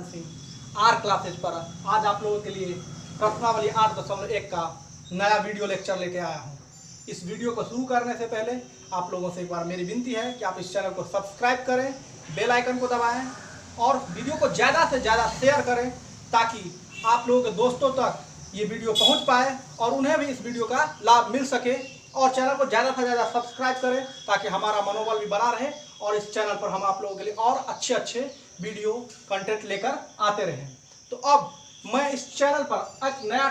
Singh are classes पर आज आप लोगों के लिए प्रश्नावली 8.1 का नया वीडियो लेक्चर लेके आया हूँ। इस वीडियो को शुरू करने से पहले आप लोगों से एक बार मेरी विनती है कि आप इस चैनल को सब्सक्राइब करें, बेल आइकन को दबाएं और वीडियो को ज़्यादा से ज़्यादा शेयर करें ताकि आप लोगों के दोस्तों तक ये वीडियो पहुंच पाए और उन्हें भी इस वीडियो का लाभ मिल सके। और चैनल को ज़्यादा से ज़्यादा सब्सक्राइब करें ताकि हमारा मनोबल भी बना रहे और इस चैनल पर हम आप लोगों के लिए और अच्छे वीडियो कंटेंट लेकर आते रहें। तो अब मैं इस चैनल पर एक नया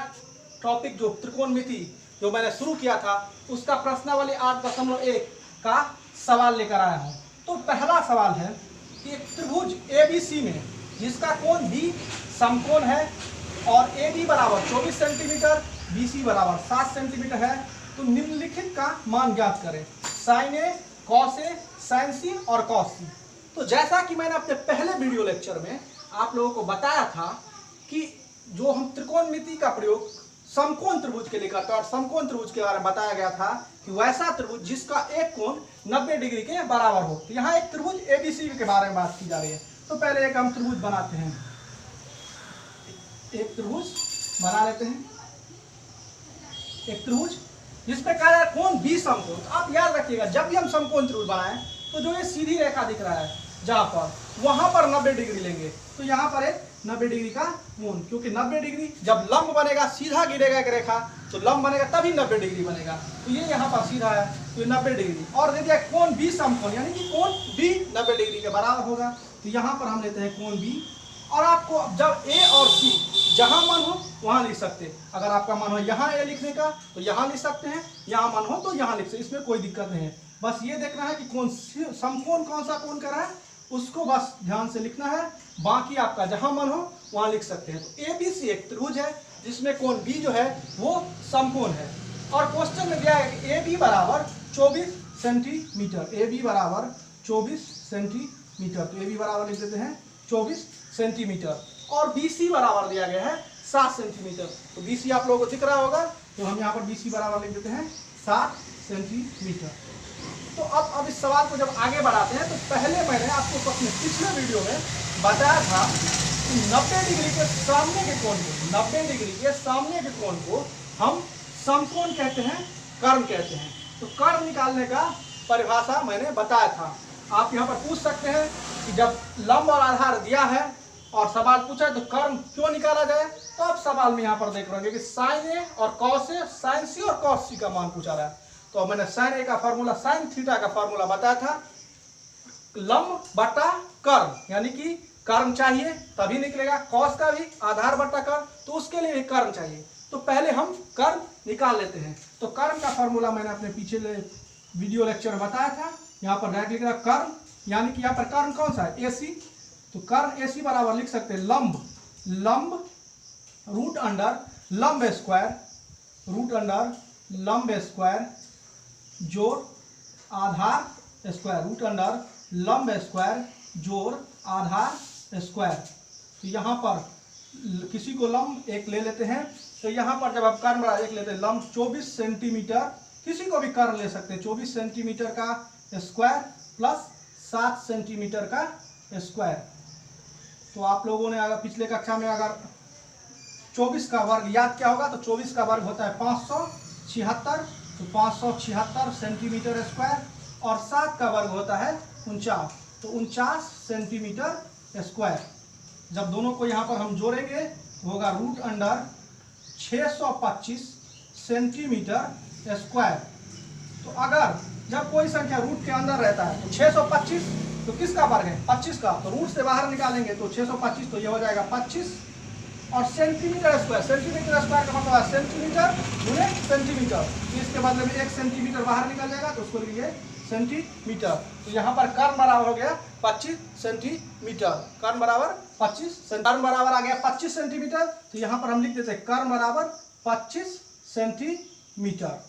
टॉपिक जो त्रिकोणमिति जो मैंने शुरू किया था उसका प्रश्नावली 8.1 का सवाल लेकर आया हूँ। तो पहला सवाल है कि एक त्रिभुज ABC में जिसका कोण B समकोण है और AB बराबर 24 सेंटीमीटर, BC बराबर 7 सेंटीमीटर है, तो निम्नलिखित का मान ज्ञात करें। Sine A, cos A, sine C और कॉस C। तो जैसा कि मैंने अपने पहले वीडियो लेक्चर में आप लोगों को बताया था कि जो हम त्रिकोणमिति का प्रयोग समकोण त्रिभुज के लिए करते हैं और समकोण त्रिभुज के बारे में बताया गया था कि वैसा त्रिभुज जिसका एक कोण 90 डिग्री के बराबर हो। तो यहाँ एक त्रिभुज ABC के बारे में बात की जा रही है। तो पहले एक हम त्रिभुज बनाते हैं, एक त्रिभुज बना लेते हैं, एक त्रिभुज जिसमें कहा है कोण B समकोण। तो आप याद रखिएगा जब भी हम समकोण त्रिभुज बनाएं तो जो ये सीधी रेखा दिख रहा है जहां पर वहां पर 90 डिग्री लेंगे। तो यहाँ पर एक 90 डिग्री का कोण, क्योंकि 90 डिग्री जब लंब बनेगा सीधा गिरेगा एक रेखा तो लंब बनेगा तभी 90 डिग्री बनेगा। तो ये यहाँ पर सीधा है तो ये 90 डिग्री और दे दिया कोण B समकोण यानी कि कोण B 90 डिग्री के बराबर होगा। तो यहाँ पर हम लेते हैं कोण B और आपको जब A और C जहां मन हो वहां लिख सकते हैं। अगर आपका मन हो यहाँ A लिखने का तो यहाँ लिख सकते हैं, यहाँ मन हो तो यहाँ लिख सकते हैं, इसमें कोई दिक्कत नहीं है। बस ये देखना है कि कौन समकोण कौन सा कोण कर रहा है उसको बस ध्यान से लिखना है, बाकी आपका जहां मन हो वहां लिख सकते हैं। तो ABC एक त्रिभुज है जिसमें कोण B जो है वो समकोण है और क्वेश्चन में दिया है कि AB बराबर 24 सेंटीमीटर, AB बराबर 24 सेंटीमीटर। तो AB बराबर लिख देते हैं 24 सेंटीमीटर और BC बराबर दिया गया है 7 सेंटीमीटर। तो BC आप लोगों को दिख रहा होगा तो हम यहाँ पर BC बराबर लिख देते हैं 7 सेंटीमीटर। तो अब इस सवाल को जब आगे बढ़ाते हैं तो पहले मैंने आपको अपने पिछले वीडियो में बताया था कि 90 डिग्री के सामने के कोण को, 90 डिग्री के सामने के कोण को हम समकोण कहते हैं, कर्ण कहते हैं। तो कर्ण निकालने का परिभाषा मैंने बताया था। आप यहाँ पर पूछ सकते हैं कि जब लंब और आधार दिया है और सवाल पूछा है तो कर्ण क्यों निकाला जाए। तो आप सवाल में यहाँ पर देख रहे हैं कि साइन A और कॉस A, साइन C और कॉस C का मान पूछा रहा है। तो मैंने साइन A का फार्मूला, साइन थीटा का फार्मूला बताया था, लंब बटा कर्ण यानी कि कर्ण चाहिए तभी निकलेगा, कॉस का भी आधार बटा कर्ण तो उसके लिए भी कर्ण चाहिए। तो पहले हम कर्ण निकाल लेते हैं। तो कर्ण का फार्मूला मैंने अपने पिछले वीडियो लेक्चर में बताया था। यहाँ पर डायरेक्ट लिख रहा कर्ण यानी कि यहाँ पर कर्ण कौन सा है AC। तो कर्ण AC बराबर लिख सकते हैं लंब रूट अंडर लंब स्क्वायर, रूट अंडर लंब स्क्वायर जोड़ आधार स्क्वायर, रूट अंडर लंब स्क्वायर जोड़ आधार स्क्वायर। तो यहाँ पर किसी को लंब एक ले लेते हैं। तो यहाँ पर जब आप कर्ण बराबर एक लेते हैं लंब 24 सेंटीमीटर, किसी को भी कर्ण ले सकते हैं, 24 सेंटीमीटर का स्क्वायर प्लस 7 सेंटीमीटर का स्क्वायर। तो आप लोगों ने अगर पिछले कक्षा में अगर 24 का वर्ग याद किया होगा तो 24 का वर्ग होता है 576, तो 576 सेंटीमीटर स्क्वायर और 7 का वर्ग होता है 49, तो 49 सेंटीमीटर स्क्वायर। जब दोनों को यहाँ पर हम जोड़ेंगे तो होगा रूट अंडर 625 सेंटीमीटर स्क्वायर। तो अगर जब कोई संख्या रूट के अंदर रहता है तो 625 तो किसका वर्ग है 25 का, तो रूट से बाहर निकालेंगे तो 625 तो ये हो जाएगा 25 और सेंटीमीटर स्क्वायर, सेंटीमीटर स्क्वायर का मतलब है सेंटीमीटर गुणे सेंटीमीटर। तो इसके बदले में 1 सेंटीमीटर बाहर निकल जाएगा तो उसको लिखिए सेंटीमीटर। तो यहाँ पर कर्ण बराबर हो गया 25 सेंटीमीटर, कर्ण बराबर 25, कर्ण बराबर आ गया 25 सेंटीमीटर। तो यहाँ पर हम लिख देते हैं कर्ण बराबर 25 सेंटीमीटर।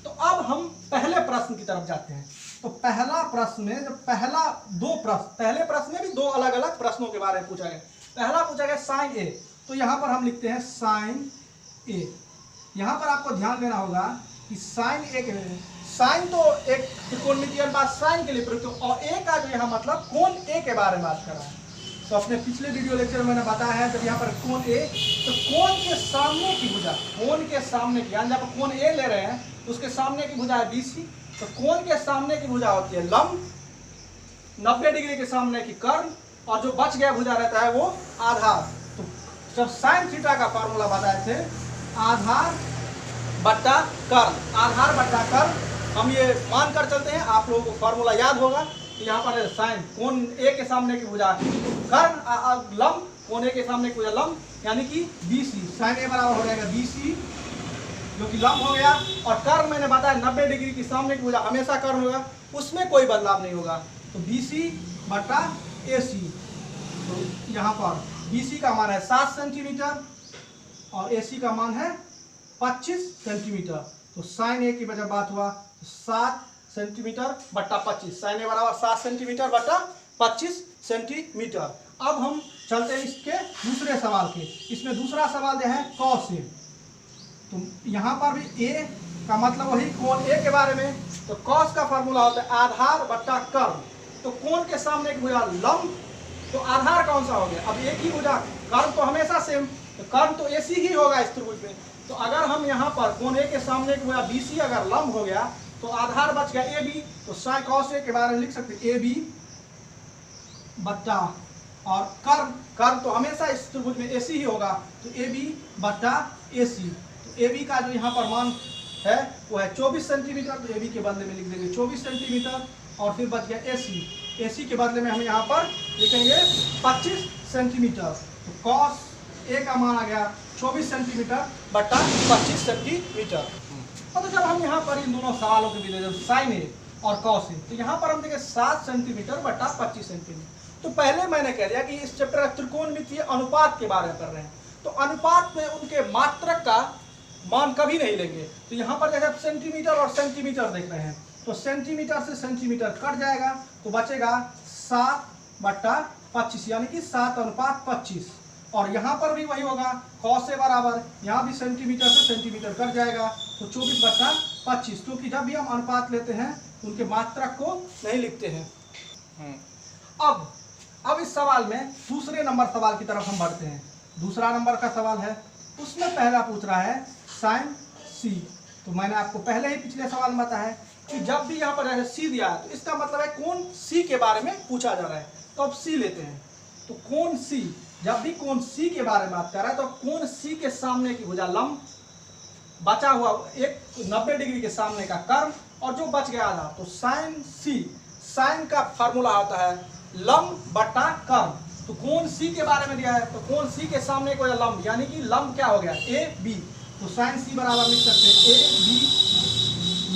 तो अब हम पहले प्रश्न की तरफ जाते हैं। तो पहला प्रश्न में जो पहले प्रश्न में भी दो अलग अलग प्रश्नों के बारे में पूछा गया। पहला पूछा गया साइन A, तो यहाँ पर हम लिखते हैं साइन A। यहाँ पर आपको ध्यान देना होगा कि साइन साइन तो एक त्रिकोणमितीय बात साइन के लिए प्रयुक्त और A का जो यहाँ मतलब कोण A के बारे में बात कर रहा है। तो अपने पिछले वीडियो लेक्चर में मैंने बताया है, जब यहाँ पर कोण ए, तो कोण के सामने की भुजा, कोण के सामने की, यानी जब कोण ए ले रहे हैं तो उसके सामने की भुजा है BC, तो कोण के सामने की भुजा होती है लंब, 90 डिग्री के सामने की कर्ण, और जो बच गया भुजा रहता है वो आधार। तो जब साइन थीटा का फॉर्मूला बताए थे, आधार बट्टा कर्ण, आधार बट्टा कर्ण, हम ये मान कर चलते हैं, आप लोगों को फॉर्मूला याद होगा। तो यहाँ पर साइन, कोण ए के सामने की भुजा कर्ण लंब, कोण ए के सामने की भुजा लंब, यानी कि BC, साइन ए बराबर हो जाएगा BC जो कि लंब हो गया, और कर्ण मैंने बताया 90 डिग्री के सामने की भुजा हमेशा कर्ण होगा, उसमें कोई बदलाव नहीं होगा। तो BC बटा AC, तो यहाँ पर BC का मान है 7 सेंटीमीटर और AC का मान है 25 सेंटीमीटर। तो साइन ए की वजह बात हुआ, 7 सेंटीमीटर बट्टा 25, साइन ए बराबर 7 सेंटीमीटर बट्टा 25 सेंटीमीटर। अब हम चलते हैं इसके दूसरे सवाल के। इसमें दूसरा सवाल जो है कॉस ए, तो यहाँ पर भी ए का मतलब वही कोण ए के बारे में। तो कॉस का फॉर्मूला होता है आधार बट्टा कर्ण, तो कोण के सामने की भुजा लंब, तो आधार कौन सा हो गया, अब एक ही भुजा, कर्ण तो हमेशा सेम, तो कर्ण तो AC ही होगा इस त्रिभुज में। तो अगर हम यहाँ पर कोण ए के सामने की भुजा BC अगर लंब हो गया तो आधार बच गया AB, तो साइन कॉस ए के बारे में लिख सकते हैं AB बट्टा, और कर्ण तो हमेशा इस त्रिभुज में AC ही होगा, तो AB बट्टा AC। तो AB का जो यहाँ पर मान है वो है 24 सेंटीमीटर, तो AB के बदले में लिख देंगे 24 सेंटीमीटर, और फिर बच गया AC के बदले में हम यहाँ पर लिखेंगे 25 सेंटीमीटर। तो कॉस ए का मान आ गया 24 सेंटीमीटर बट्टा 25 सेंटीमीटर। तो जब हम यहाँ पर इन दोनों सवालों के बीच साइन ए और कॉस ए, तो यहाँ पर हम देखें 7 सेंटीमीटर बट्टा 25 सेंटीमीटर। तो पहले मैंने कह दिया कि इस चैप्टर त्रिकोणमितीय अनुपात के बारे में कर रहे हैं, तो अनुपात में उनके मात्रक का मान कभी नहीं लेंगे। तो यहाँ पर जैसे सेंटीमीटर और सेंटीमीटर देख रहे हैं, तो सेंटीमीटर से सेंटीमीटर कट जाएगा, तो बचेगा 7 बट्टा 25, यानी कि 7:25। और यहाँ पर भी वही होगा, कॉस ए बराबर, यहाँ भी सेंटीमीटर से सेंटीमीटर कट जाएगा, तो 24 बट्टा 25, क्योंकि जब भी हम अनुपात लेते हैं उनके मात्रक को नहीं लिखते हैं। अब इस सवाल में दूसरे नंबर सवाल की तरफ हम बढ़ते हैं। दूसरा नंबर का सवाल है, उसमें पहला पूछ रहा है साइन C। तो मैंने आपको पहले ही पिछले सवाल में बताया है कि जब भी यहाँ पर C दिया है तो इसका मतलब है कोण C के बारे में पूछा जा रहा है। तो अब C लेते हैं, तो कोण C, जब भी कोण C के बारे में बात कर रहा है तो कोण C के सामने की भुजा लंब, बचा हुआ एक 90 डिग्री के सामने का कर्ण, और जो बच गया आधा, तो साइन C, साइन का फार्मूला होता है लंब बट्टा कर्ण। तो कोण C के बारे में दिया है, तो कोण C के सामने को लंब, यानी कि लंब क्या हो गया AB, तो साइन C बराबर लिख सकते हैं AB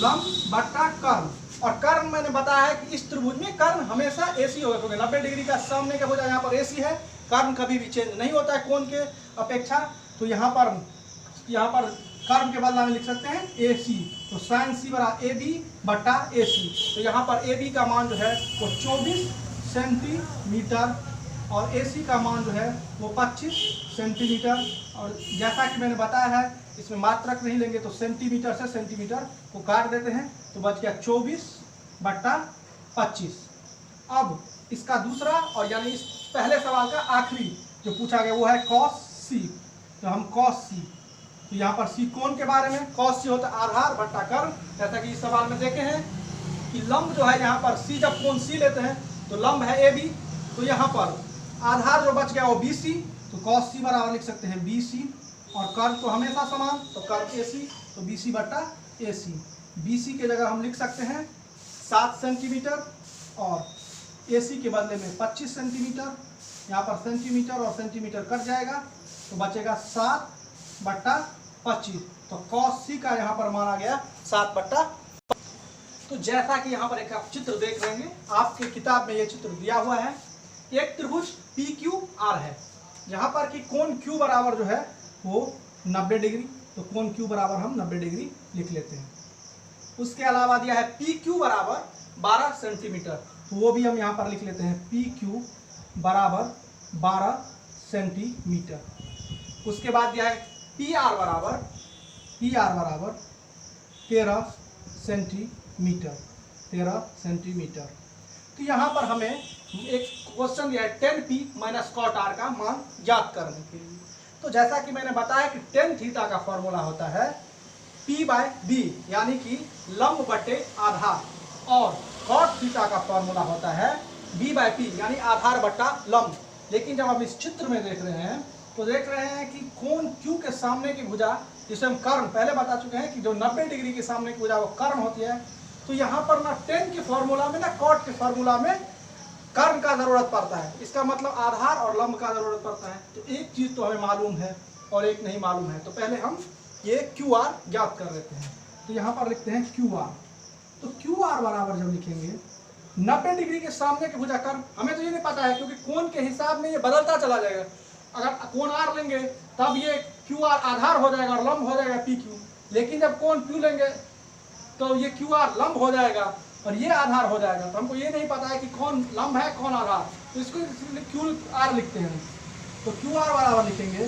लंब बट्टा कर्ण। और कर्ण मैंने बताया है कि इस त्रिभुज में कर्ण हमेशा AC होगा, क्योंकि 90 डिग्री का सामने का भुजा यहाँ पर AC है, कर्ण कभी भी चेंज नहीं होता है कोण के अपेक्षा। तो यहाँ पर कर्ण के बदला में लिख सकते हैं AC, तो साइन C बराबर AB बट्टा AC। तो यहाँ पर AB का मान जो है वो 24 सेंटीमीटर और AC का मान जो है वो 25 सेंटीमीटर। और जैसा कि मैंने बताया है इसमें मात्रक नहीं लेंगे, तो सेंटीमीटर से सेंटीमीटर को काट देते हैं, तो बच गया 24 बट्टा 25। अब इसका दूसरा, और यानी इस पहले सवाल का आखिरी जो पूछा गया वो है कॉस C। तो हम कॉस C, तो यहाँ पर C कोण के बारे में, कॉस C होता है आधार बट्टा कर्ण, जैसा कि इस सवाल में देखे हैं कि लंब जो है यहाँ पर C, जब कोण C लेते हैं तो लंब है AB, तो यहाँ पर आधार जो बच गया वो BC, तो कॉस C बराबर लिख सकते हैं BC, और कर्ण तो हमेशा समान, तो कर्ण AC, तो BC बट्टा AC। BC के जगह हम लिख सकते हैं 7 सेंटीमीटर और AC के बदले में 25 सेंटीमीटर। यहाँ पर सेंटीमीटर और सेंटीमीटर कट जाएगा, तो बचेगा 7 बट्टा 25। तो कॉस C का यहाँ पर माना गया 7 बट्टा। तो जैसा कि यहाँ पर एक आप चित्र देख रहे हैं, आपके किताब में ये चित्र दिया हुआ है, एक त्रिभुज PQR है, जहाँ पर कि कोण Q बराबर जो है वो 90 डिग्री, तो कोण Q बराबर हम 90 डिग्री लिख लेते हैं। उसके अलावा दिया है PQ बराबर 12 सेंटीमीटर, तो वो भी हम यहाँ पर लिख लेते हैं PQ बराबर 12 सेंटीमीटर। उसके बाद दिया है PR बराबर 13 सेंटीमीटर। तो यहाँ पर हमें एक क्वेश्चन दिया है 10p माइनस कॉट आर का मान ज्ञात करने के लिए। तो जैसा कि मैंने बताया कि टेन थीटा का फॉर्मूला होता है p बाय बी यानी कि लंब बटे आधार, और कॉट थीटा का फॉर्मूला होता है b बाय पी यानी आधार बटा लंब। लेकिन जब हम इस चित्र में देख रहे हैं तो देख रहे हैं कि कोण Q के सामने की भुजा, जिसे हम कर्ण पहले बता चुके हैं कि जो 90 डिग्री के सामने की भुजा वो कर्ण होती है। तो यहाँ पर ना टेन के फॉर्मूला में ना कॉट के फॉर्मूला में कर्ण का जरूरत पड़ता है, इसका मतलब आधार और लंब का जरूरत पड़ता है। तो एक चीज तो हमें मालूम है और एक नहीं मालूम है, तो पहले हम ये क्यू आर ज्ञात कर लेते हैं। तो यहाँ पर लिखते हैं क्यू आर। तो क्यू आर बराबर जब लिखेंगे 90 डिग्री के सामने की भुजा कर्ण, हमें तो ये नहीं पता है क्योंकि कोण के हिसाब में ये बदलता चला जाएगा। अगर कोण आर लेंगे तब ये क्यू आर आधार हो जाएगा और लंब हो जाएगा पी क्यू, लेकिन जब कोण क्यू लेंगे तो ये क्यू आर लंब हो जाएगा और ये आधार हो जाएगा। तो हमको ये नहीं पता है कि कौन लंब है कौन आधार, तो इसको क्यू आर लिखते हैं। तो क्यू आर बराबर लिखेंगे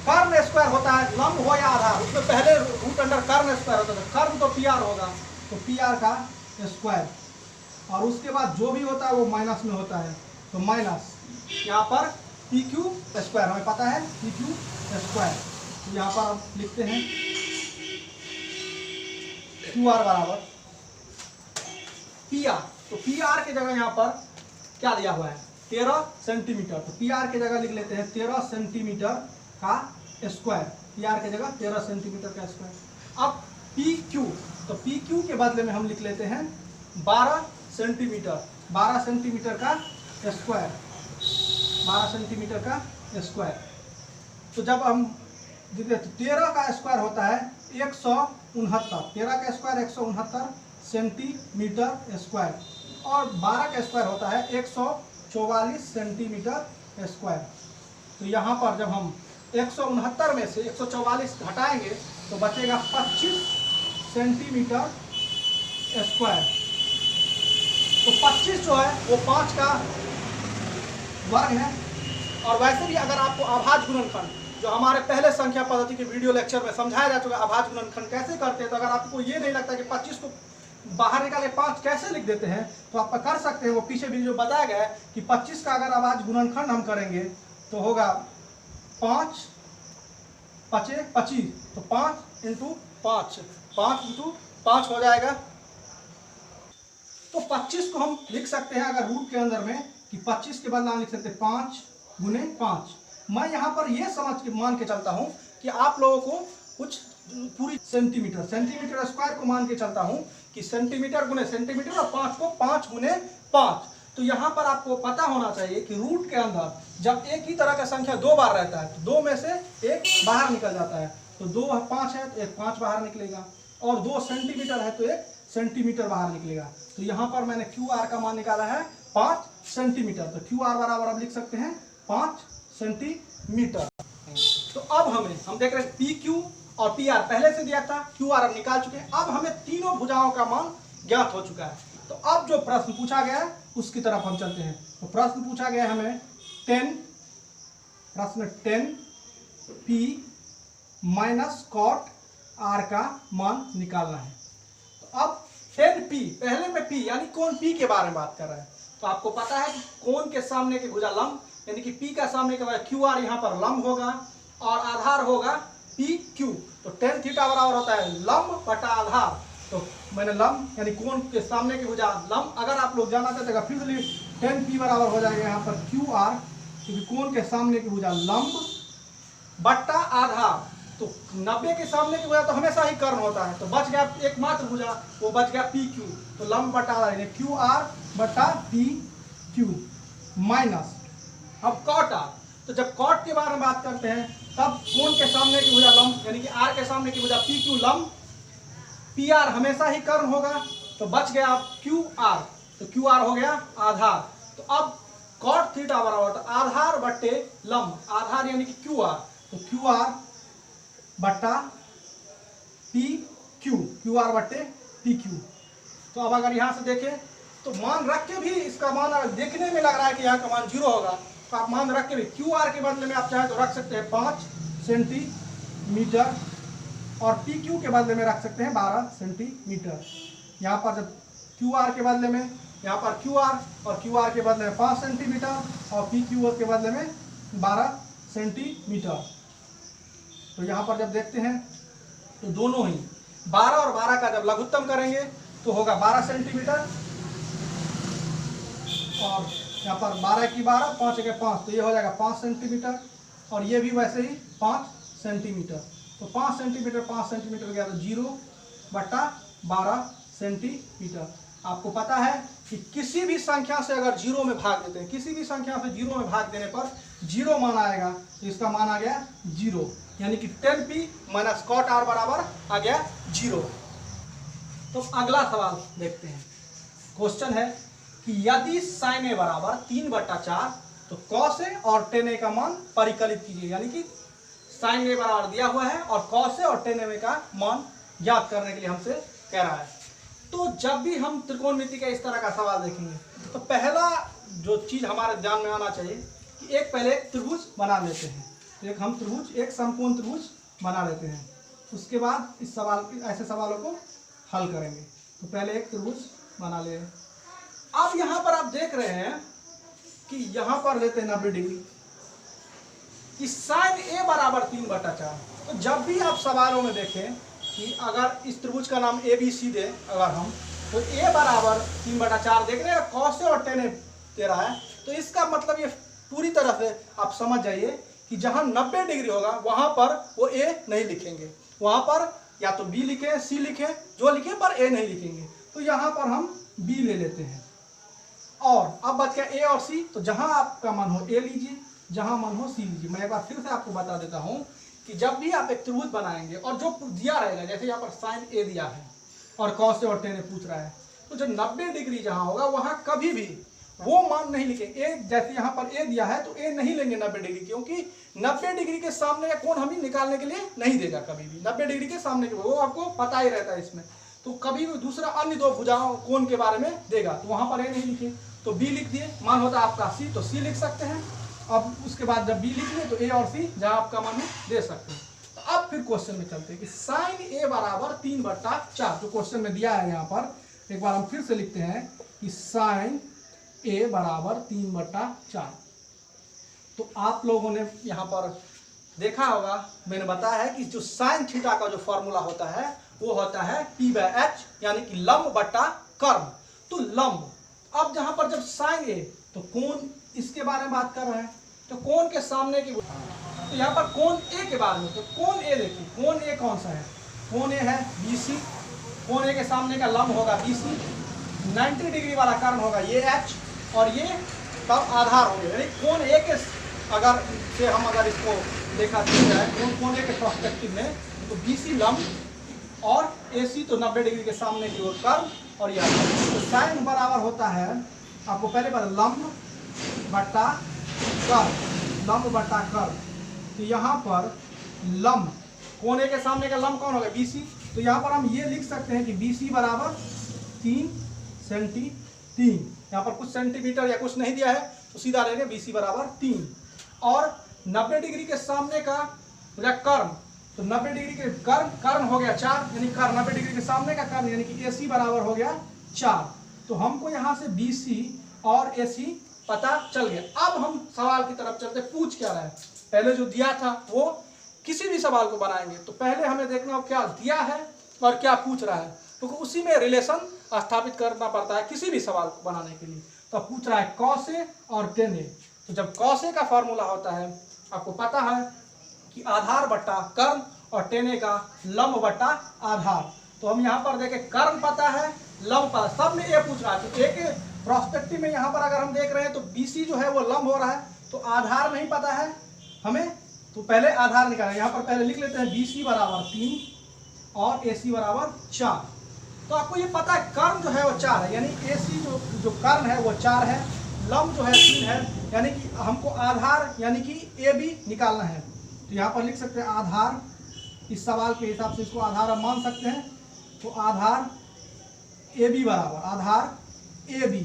कर्ण स्क्वायर होता है लंब हो या आधार, उसमें पहले रूट अंडर कर्ण स्क्वायर होता है, कर्ण तो पी आर होगा, तो पी आर का स्क्वायर, और उसके बाद जो भी होता है वो माइनस में होता है, तो माइनस यहाँ पर पी क्यू स्क्वायर, हमें पता है पी क्यू स्क्वायर। तो यहाँ पर हम लिखते हैं क्यू आर बराबर पी आर। तो पी आर के जगह यहाँ पर क्या दिया हुआ है 13 सेंटीमीटर, तो पी आर के जगह लिख लेते हैं 13 सेंटीमीटर का स्क्वायर, पी आर के जगह 13 सेंटीमीटर का स्क्वायर। अब पी क्यू, तो पी क्यू के बदले में हम लिख लेते हैं 12 सेंटीमीटर, 12 सेंटीमीटर का स्क्वायर, 12 सेंटीमीटर का स्क्वायर। तो जब हम देखते तो 13 का स्क्वायर होता है 169, 13 का स्क्वायर 169 सेंटीमीटर स्क्वायर, और 12 का स्क्वायर होता है 144 सेंटीमीटर स्क्वायर। तो यहाँ पर जब हम 169 में से 144 घटाएंगे तो बचेगा 25 सेंटीमीटर स्क्वायर। तो 25 जो है वो 5 का वर्ग है। और वैसे भी अगर आपको अभाज्य गुणनखंड जो हमारे पहले संख्या पद्धति के वीडियो लेक्चर में समझाया जा चुका है अभाज्य गुणनखंड कैसे करते हैं, तो अगर आपको ये नहीं लगता कि 25 को बाहर निकाले 5 कैसे लिख देते हैं तो आप कर सकते हैं। वो पीछे वीडियो बताया गया है कि 25 का अगर अभाज्य गुणनखंड हम करेंगे तो होगा 5 पचे 25, तो 5 इंटू 5, 5 इंटू 5 हो जाएगा। तो 25 को हम लिख सकते हैं अगर रूट के अंदर में कि 25 के बदले हम लिख सकते हैं 5 गुने 5। मैं यहाँ पर ये समझ के मान के चलता हूँ कि आप लोगों को कुछ पूरी सेंटीमीटर स्क्वायर को मान के चलता हूँ कि सेंटीमीटर गुने सेंटीमीटर और 5 को 5 गुने 5। तो यहाँ पर आपको पता होना चाहिए कि रूट के अंदर जब एक ही तरह का संख्या 2 बार रहता है तो 2 में से 1 बाहर निकल जाता है, तो 2 5 है तो 1 5 बाहर निकलेगा, और 2 सेंटीमीटर है तो 1 सेंटीमीटर बाहर निकलेगा। तो यहाँ पर मैंने क्यू आर का मान निकाला है 5 सेंटीमीटर, तो क्यू आर बराबर अब लिख सकते हैं 5 सेंटीमीटर। तो अब हम देख रहे हैं पी क्यू और पी आर पहले से दिया था, क्यू आर अब निकाल चुके हैं। अब हमें तीनों भुजाओं का मान ज्ञात हो चुका है। तो अब जो प्रश्न पूछा गया है उसकी तरफ हम चलते हैं। तो प्रश्न पूछा गया है हमें 10 पी माइनस कॉट आर का मान निकालना है। तो अब 10p, पहले में p यानी कोण p के बारे में बात कर रहे हैं। तो आपको पता है कि कोण के सामने की भुजा लंब यानी कि p का सामने का क्यू आर यहाँ पर लंब होगा और आधार होगा पी क्यू। तो tan थीटा बराबर होता है लंब बटा आधार। तो मैंने लंब यानी कोण के सामने की भुजा लंब, अगर आप लोग जानना चाहते हैं फिर से 10p बराबर हो जाएगा यहाँ पर क्यू आर, क्योंकि कोण के सामने की भुजा लंब बट्टा आधार। तो 90 के सामने की भुजा तो हमेशा ही कर्ण होता है, तो बच गया एकमात्र भुजा, वो बच गया पी क्यू। तो लंब बटा आधार क्यू आर बटा पी क्यू माइनस अब कॉट आर। तो जब कॉट के बारे में बात करते हैं तब कोण के सामने की भुजा लंब यानी कि आर के सामने की भुजा पी क्यू लंब, पी आर हमेशा ही कर्ण होगा, तो बच गया अब क्यू आर। तो क्यू आर हो गया आधार। तो अब कॉट थीटा बराबर होता है आधार बट्टे लंब, आधार यानी कि क्यू आर, तो क्यू आर बट्टा पी क्यू, क्यू आर बट्टे पी क्यू। तो अब अगर यहाँ से देखें तो मान रख के भी इसका मान देखने में लग रहा है कि यहाँ का मान 0 होगा, तो आप मान रख के भी क्यू आर के बदले में आप चाहे तो रख सकते हैं 5 सेंटीमीटर और पी क्यू के बदले में रख सकते हैं 12 सेंटीमीटर। यहाँ पर जब क्यू आर के बदले में यहाँ पर QR और QR के बदले में 5 सेंटीमीटर और PQ के बदले में 12 सेंटीमीटर। तो यहाँ पर जब देखते हैं तो दोनों ही 12 और 12 का जब लघुत्तम करेंगे तो होगा 12 सेंटीमीटर, और यहाँ पर 12 की 12, 5 के 5, तो ये हो जाएगा 5 सेंटीमीटर, और ये भी वैसे ही 5 सेंटीमीटर। तो 5 सेंटीमीटर 5 सेंटीमीटर गया तो 0/12 सेंटीमीटर। आपको पता है कि किसी भी संख्या से अगर 0 में भाग देते हैं, किसी भी संख्या से 0 में भाग देने पर 0 मान आएगा, तो इसका मान आ गया 0, यानी कि 10p माइनस cot r बराबर आ गया 0। तो अगला सवाल देखते हैं। क्वेश्चन है कि यदि sin a बराबर 3/4 तो cos a और tan a का मान परिकलित कीजिए, यानी कि sin a बराबर दिया हुआ है और cos a और tan a का मान ज्ञात करने के लिए हमसे कह रहा है। तो जब भी हम त्रिकोणमिति का इस तरह का सवाल देखेंगे तो पहला जो चीज हमारे ध्यान में आना चाहिए कि एक पहले त्रिभुज बना लेते हैं। तो एक हम त्रिभुज, एक समकोण त्रिभुज बना लेते हैं, उसके बाद इस सवाल ऐसे सवालों को हल करेंगे। तो पहले एक त्रिभुज बना ले। अब यहाँ पर आप देख रहे हैं कि यहाँ पर लेते हैं 90 डिग्री कि sin a बराबर 3/4। तो जब भी आप सवालों में देखें कि अगर इस त्रिभुज का नाम ABC दे अगर हम, तो a बराबर 3/4 देख रहे हैं, cos a और tan a दे रहा है, तो इसका मतलब ये पूरी तरह से आप समझ जाइए कि जहाँ 90 डिग्री होगा वहाँ पर वो a नहीं लिखेंगे, वहाँ पर या तो B लिखें, C लिखें, जो लिखें, पर a नहीं लिखेंगे। तो यहाँ पर हम B ले लेते हैं, और अब बच गया A और C। तो जहाँ आपका मन हो A लीजिए, जहाँ मन हो C लीजिए। मैं एक बार फिर से आपको बता देता हूँ कि जब भी आप एक त्रिभुज बनाएंगे और जो दिया रहेगा, जैसे यहाँ पर sin A दिया है और cos A और tan A पूछ रहा है, तो जो 90 डिग्री जहाँ होगा वहाँ कभी भी वो मान नहीं लिखेंगे। A जैसे यहाँ पर A दिया है तो A नहीं लेंगे 90 डिग्री, क्योंकि 90 डिग्री के सामने का कोण हमें निकालने के लिए नहीं देगा कभी भी। 90 डिग्री के सामने के वो आपको पता ही रहता है इसमें, तो कभी भी दूसरा अन्य दो भुजाओं कोण के बारे में देगा, तो वहाँ पर A नहीं लिखे, तो B लिख दिए। मान होता है आपका C, तो C लिख सकते हैं। अब उसके बाद जब B लिख लिए तो A और C जहाँ आपका मन दे सकते हैं। तो अब फिर क्वेश्चन में चलते हैं कि sin A बराबर 3/4 जो क्वेश्चन में दिया है यहाँ पर, एक बार हम फिर से लिखते हैं कि sin A बराबर 3/4। तो आप लोगों ने यहाँ पर देखा होगा, मैंने बताया है कि जो sin थीटा का जो फॉर्मूला होता है वो होता है P/h, यानी कि लंब बटा कर्म। तो लंब, अब जहां पर जब sin A तो कोण इसके बारे में बात कर रहे हैं, तो कोण के सामने की, तो यहाँ पर कोण A के बारे में, तो कोण A देखिए, कोण A कौन सा है, कोण A है BC, कोण A के सामने का लंब होगा BC, 90 डिग्री वाला कर्म होगा ये H, और ये तब आधार होंगे, यानी कोण A के अगर से हम अगर इसको देखा जाए कोण A के पर्सपेक्टिव में, तो BC लंब और AC तो 90 डिग्री के सामने की ओर कर्म, और यह तो sin बराबर होता है, आपको पहले पता, लंब बटा कर्म, लंब बटा कर्म। तो यहाँ पर लंब, कोण A के सामने का लंब कौन होगा, BC। तो यहाँ पर हम ये लिख सकते हैं कि BC बराबर 3 सेंटीमीटर। यहाँ पर कुछ सेंटीमीटर या कुछ नहीं दिया है, तो सीधा लेंगे BC बराबर 3। और 90 डिग्री के सामने का कर्म, तो 90 डिग्री के कर्म हो गया 4, यानी कर्म 90 डिग्री के सामने का कर्म, यानी कि AC बराबर हो गया 4। तो हमको यहाँ से BC और AC पता चल गया। अब हम सवाल की तरफ चलते, पूछ क्या रहा है। पहले जो दिया था वो किसी भी सवाल को बनाएंगे तो पहले हमें देखना हो क्या दिया है और क्या पूछ रहा है, क्योंकि तो उसी में रिलेशन स्थापित करना पड़ता है किसी भी सवाल को बनाने के लिए। तो पूछ रहा है cos A और tan A। तो जब cos A का फॉर्मूला होता है, आपको पता है कि आधार बट्टा कर्म और tan A का लंब बट्टा आधार। तो हम यहाँ पर देखें, कर्म पता है, लंब पता, सब में A पूछ रहा है। तो A के प्रोस्पेक्टिव में यहाँ पर अगर हम देख रहे हैं तो BC जो है वो लंब हो रहा है, तो आधार नहीं पता है हमें, तो पहले आधार निकालें। यहाँ पर पहले लिख लेते हैं BC बराबर 3 और AC बराबर 4। तो आपको ये पता है कर्म जो है वो 4 है, यानी AC जो कर्म है वो 4 है, लंब जो है 3 है, यानी कि हमको आधार यानी कि AB निकालना है। तो यहाँ पर लिख सकते हैं आधार, इस सवाल के हिसाब से इसको आधार हम मान सकते हैं। तो आधार AB बराबर, आधार AB,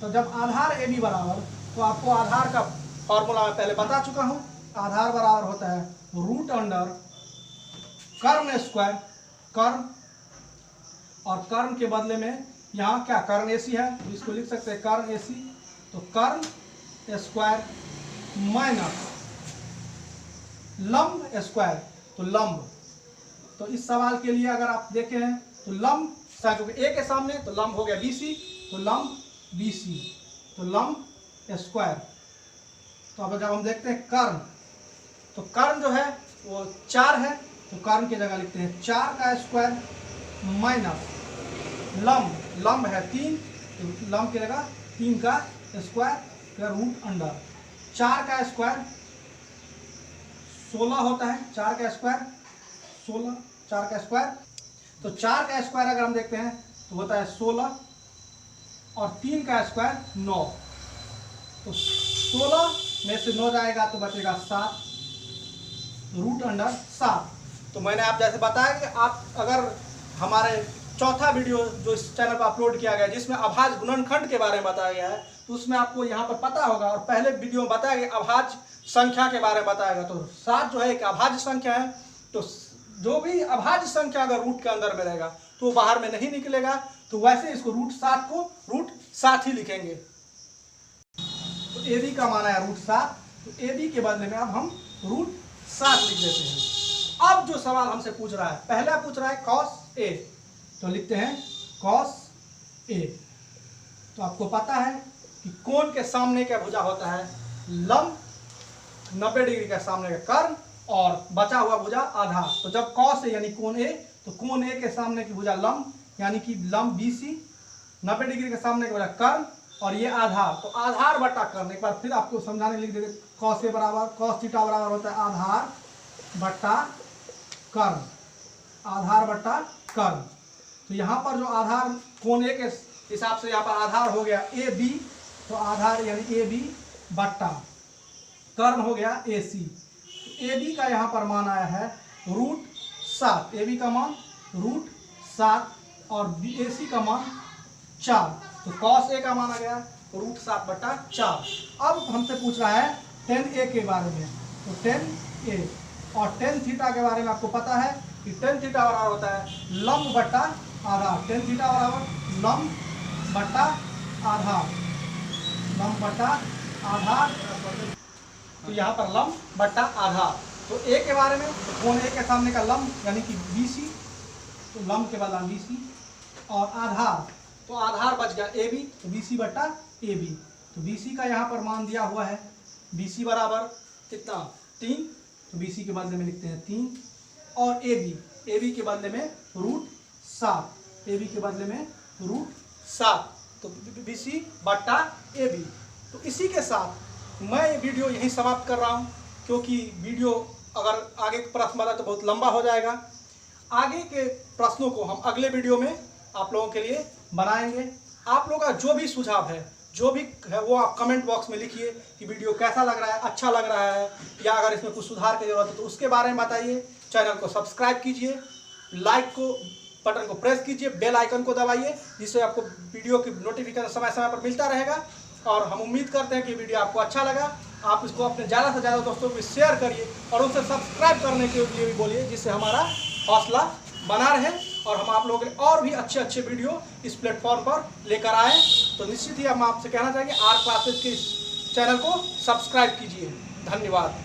तो जब आधार AB बराबर, तो आपको आधार का फॉर्मूला मैं पहले बता चुका हूँ। आधार बराबर होता है रूट अंडर कर्म स्क्वायर, कर्म और कर्म के बदले में यहाँ क्या कर्ण AC है, तो इसको लिख सकते हैं कर्ण AC, तो कर्ण स्क्वायर माइनस लंब स्क्वायर, तो लंब। तो इस सवाल के लिए अगर आप देखें तो लंब क्योंकि A के सामने तो लंब हो गया BC, तो लंब BC, तो लंब स्क्वायर। तो अब जब हम देखते हैं कर्ण, तो कर्ण जो है वो 4 है, तो कर्ण की जगह लिखते हैं 4 का स्क्वायर माइनस लंब, लंब है 3, तो लंब की जगह 3 का स्क्वायर का रूट अंडर 4 का स्क्वायर 16 होता है, 4 का स्क्वायर 16, 4 का स्क्वायर, तो 4 का स्क्वायर अगर हम देखते हैं तो होता है 16 और 3 का स्क्वायर 9, तो 16 में से 9 जाएगा तो बचेगा 7, रूट अंडर 7। तो मैंने आप जैसे बताया कि आप अगर हमारे चौथा वीडियो जो इस चैनल पर अपलोड किया गया जिसमें अभाज्य गुणनखंड के बारे में बताया गया है, तो उसमें आपको यहाँ पर पता होगा, और पहले वीडियो में बताया गया अभाज्य संख्या के बारे में बताया गया। तो 7 जो है एक अभाज्य संख्या है, तो जो भी अभाज्य संख्या अगर रूट के अंदर में रहेगा तो वो बाहर में नहीं निकलेगा, तो वैसे इसको रूट 7 को रूट 7 ही लिखेंगे। तो AB का माना है रूट 7, तो AB के बदले में अब हम रूट 7 लिख देते हैं। अब जो सवाल हमसे पूछ रहा है, पहला पूछ रहा है cos A, तो लिखते हैं cos A। तो आपको पता है कि कोण के सामने क्या भुजा होता है, लंब 90 डिग्री के सामने का कर्ण और बचा हुआ भुजा आधार। तो जब cos A यानी कोण A, तो कोण A के सामने की भुजा लंब यानी कि लंब BC, 90 डिग्री के सामने का भुजा कर्ण और ये आधार, तो आधार बटा कर्ण। एक बार फिर आपको समझाने लिख देते, cos A बराबर cos थीटा बराबर होता है आधार बटा कर्ण, आधार बटा कर्ण। तो यहाँ पर जो आधार कोण A के हिसाब से यहाँ पर आधार हो गया AB, तो आधार यानी AB बटा कर्ण हो गया AC। तो AB का यहाँ पर मान आया है रूट 7, AB का मान रूट 7 और AC का मान 4, तो cos A का मान आ गया रूट 7 बटा 4। अब हमसे पूछ रहा है tan A के बारे में, तो tan A और tan थीटा के बारे में आपको पता है कि tan थीटा बराबर होता है लंब बटा आधार, tan थीटा बराबर लंब बटा आधार, लंब बटा आधार, तो यहाँ पर लंब बटा आधार। तो A के बारे में, तो कोण A के सामने का लंब यानी कि BC, तो लंब के बदला BC और आधार, तो आधार बच गया AB, तो BC बटा AB। तो BC का यहाँ पर मान दिया हुआ है, BC बराबर कितना 3, तो BC के बदले में लिखते हैं 3 और AB के बदले में रूट 7, AB के बदले में रूट 7, तो BC बटा AB। तो इसी के साथ मैं ये वीडियो यहीं समाप्त कर रहा हूँ, क्योंकि वीडियो अगर आगे प्रश्न बना तो बहुत लंबा हो जाएगा। आगे के प्रश्नों को हम अगले वीडियो में आप लोगों के लिए बनाएंगे। आप लोगों का जो भी सुझाव है, जो भी है, वो आप कमेंट बॉक्स में लिखिए कि वीडियो कैसा लग रहा है, अच्छा लग रहा है, या अगर इसमें कुछ सुधार की जरूरत है तो उसके बारे में बताइए। चैनल को सब्सक्राइब कीजिए, लाइक को बटन को प्रेस कीजिए, बेल आइकन को दबाइए, जिससे आपको वीडियो की नोटिफिकेशन समय समय पर मिलता रहेगा। और हम उम्मीद करते हैं कि वीडियो आपको अच्छा लगा। आप इसको अपने ज़्यादा से ज़्यादा दोस्तों को शेयर करिए और उनसे सब्सक्राइब करने के लिए भी बोलिए, जिससे हमारा हौसला बना रहे और हम आप लोगों के लिए और भी अच्छे अच्छे वीडियो इस प्लेटफॉर्म पर लेकर आएँ। तो निश्चित ही हम आपसे कहना चाहेंगे आर क्लासेज के इस चैनल को सब्सक्राइब कीजिए। धन्यवाद।